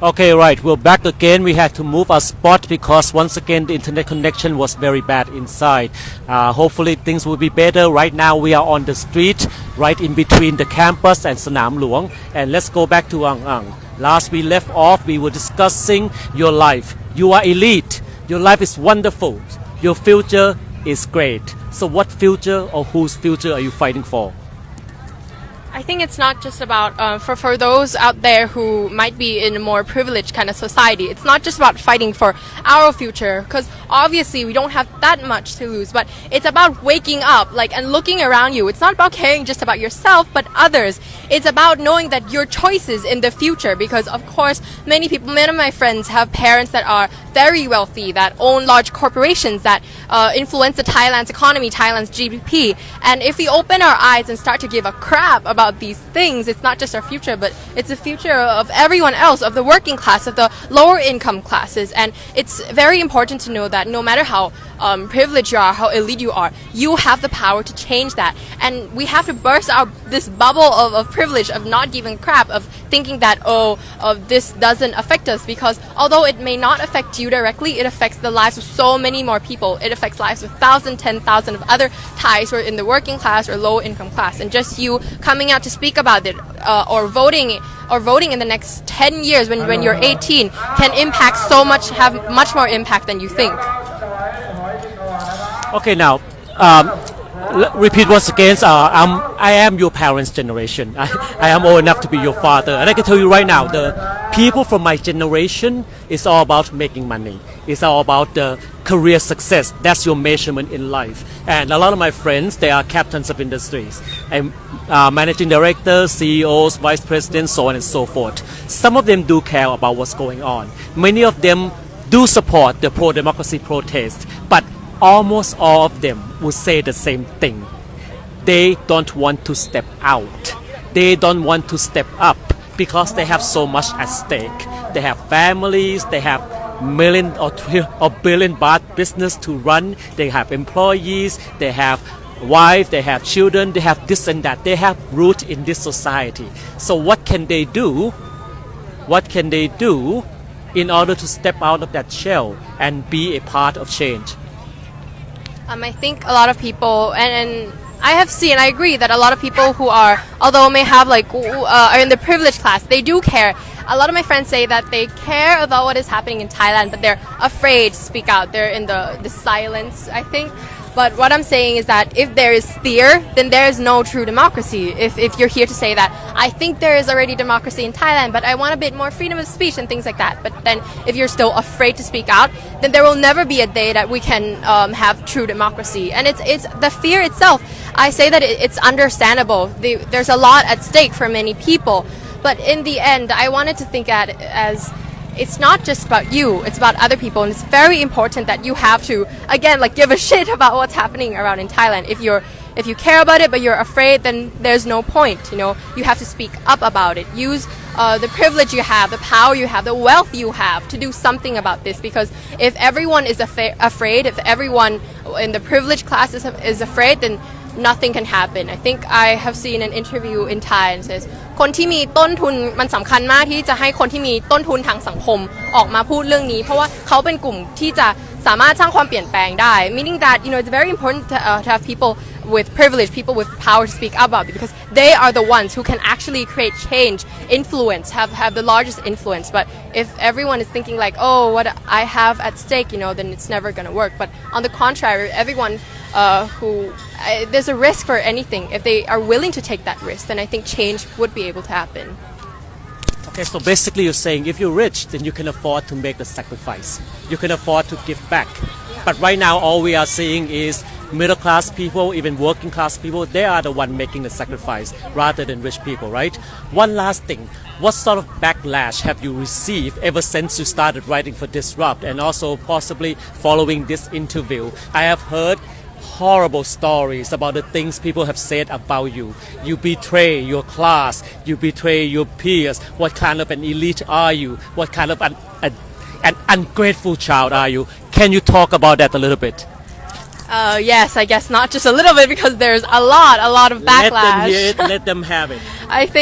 Okay, right. We're back again. We had to move our spot because once again the internet connection was very bad inside. Hopefully things will be better. Right now we are on the street, right in between the campus and Sanam Luang. And let's go back to Ang Ang. Last we left off, we were discussing your life. You are elite. Your life is wonderful. Your future is great. So what future or whose future are you fighting for? I think it's not just about for those out there who might be in a more privileged kind of society. It's not just about fighting for our future, because obviously we don't have that much to lose. But it's about waking up, and looking around you. It's not about caring just about yourself, but others. It's about knowing that your choices in the future, because of course many of my friends have parents that are very wealthy, that own large corporations, that influence the Thailand's economy, Thailand's GDP. And if we open our eyes and start to give a crap about these things, it's not just our future, but it's the future of everyone else, of the working class, of the lower income classes. And it's very important to know that no matter how privileged you are, how elite you are, you have the power to change that. And we have to burst out this bubble of privilege, of not giving a crap, of thinking that, this doesn't affect us, because although it may not affect you directly, it affects the lives of so many more people. It affects lives of 1,000, 10,000 of other Thais who are in the working class or low income class. And just you coming out to speak about it, or voting in the next 10 years when you're 18 can impact so much, have much more impact than you think. Okay, now repeat once again. I am your parents' generation. I am old enough to be your father, and I can tell you right now, the people from my generation is all about making money. It's all about the career success. That's your measurement in life. And a lot of my friends, they are captains of industries, and managing directors, CEOs, vice presidents, so on and so forth. Some of them do care about what's going on. Many of them do support the pro-democracy protest, but almost all of them would say the same thing. They don't want to step out. They don't want to step up because they have so much at stake. They have families, they have million or billion baht business to run, they have employees, they have wife, they have children, they have this and that. They have root in this society. So what can they do? What can they do in order to step out of that shell and be a part of change? I think a lot of people, and I have seen, I agree that a lot of people who are, although may have are in the privileged class, they do care. A lot of my friends say that they care about what is happening in Thailand, but they're afraid to speak out. They're in the silence, I think. But what I'm saying is that if there is fear, then there is no true democracy. If you're here to say that, I think there is already democracy in Thailand, but I want a bit more freedom of speech and things like that. But then if you're still afraid to speak out, then there will never be a day that we can have true democracy. And it's the fear itself. I say that it's understandable. There's a lot at stake for many people. But in the end, I wanted to think at it as it's not just about you, it's about other people, and it's very important that you have to, again, give a shit about what's happening around in Thailand. If you care about it but you're afraid, then there's no point. You have to speak up about it. Use the privilege you have, the power you have, the wealth you have to do something about this. Because if everyone is afraid, if everyone in the privileged class is afraid, then nothing can happen. I think I have seen an interview in Thai and says คนที่มีต้นทุนมันสำคัญมากที่จะให้คนที่มีต้นทุนทางสังคมออกมาพูดเรื่องนี้เพราะว่าเขาเป็นกลุ่มที่จะสามารถสร้างความเปลี่ยนแปลงได้ meaning that it's very important to have people with privilege, people with power to speak up about it, because they are the ones who can actually create change, influence, have the largest influence. But if everyone is thinking what I have at stake, then it's never going to work. But on the contrary, everyone there's a risk for anything. If they are willing to take that risk, then I think change would be able to happen. Okay, so basically you're saying if you're rich, then you can afford to make the sacrifice. You can afford to give back. But right now, all we are seeing is middle class people, even working class people, they are the one making the sacrifice rather than rich people, right? One last thing, what sort of backlash have you received ever since you started writing for Disrupt and also possibly following this interview? I have heard horrible stories about the things people have said about you. You betray your class, you betray your peers. What kind of an elite are you? What kind of an ungrateful child are you? Can you talk about that a little bit? Yes, I guess not just a little bit, because there's a lot of backlash. Let them hear it, let them have it. I think